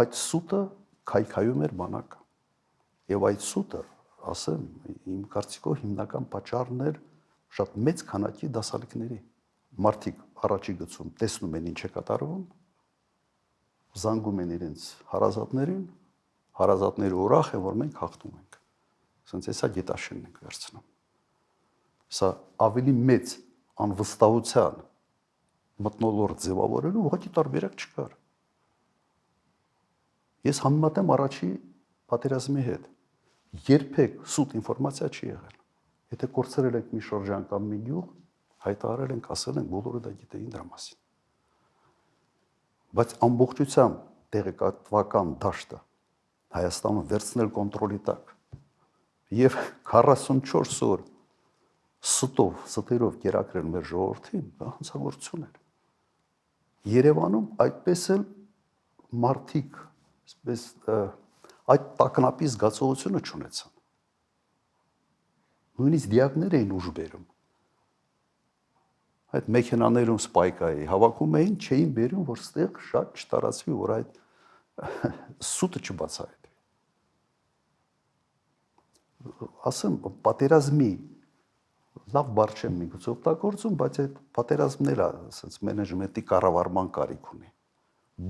այդ սուտը քայքայում էր բանակը։ Եվ այդ սուտը, ասեմ, իմ կարծիքով հիմնական պատճառն էր շատ մեծ քանակի դասալիկների։ Մարդիկ առաջի գծում տեսնում են ինչ է կատարվում, զանգում են իրենց հարազատներին, հարազատները ուրախ են, որ մենք հաղթում ենք։ Ասենց էսա գետաշենն ենք վերցնում։ Սա ավելի մեծ անվստահության մթնոլորտ ձևավորելու ուղղակի տարբերակ չկար։ Ես համեմատեմ առաջի պատերազմի հետ։ Երբեք սուտ ինֆորմացիա չի եղել։ Եթե կորցրել եք մի շրջան կամ մի գյուղ, հայտարարել ենք, ասել ենք, բոլորը դա գիտեին դրա մասին։ Բայց ամբողջությամբ տեղեկատվական դաշտը Հայաստանը վերցնել կոնտրոլի տակ եւ 44 օր ստերով կերակրել մեր ժողովրդին, դա հանցագործություն էր։ Երևանում այդպես էլ մարդիկ, այսպես այդ տագնապի զգացողությունը չունեցան։ Նույնիսկ դիակներ էին ուժ բերում։ Այդ մեքենաներում սպայկայի հավաքում էին, չէին բերում, որ ստեղ շատ չտարածվի, որ այդ սուտը չբացահայտվի։ Ասեմ, պատերազմի լավ բառ չեմ միգուցե օգտագործում, բայց այդ պատերազմն էլ ասած մենեջմենտի կառավարման կարիք ունի։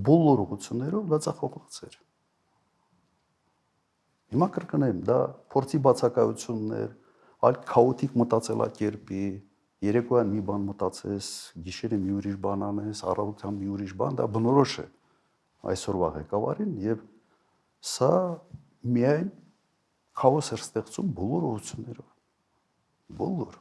Բոլոր ուղղություններով դա ցախողված էր։ Հիմա կրկնեմ, դա փորձի բացակայությունն էր, այլ քաոտիկ մտածելակերպի, երեկոյան մի բան մտածես, գիշերը մի ուրիշ բան անես, առավոտյան մի ուրիշ բան, դա բնորոշ է այսօրվա ղեկավարին եւ սա միայն քաոս էր ստեղծում բոլոր ուղղություններով։ Բոլոր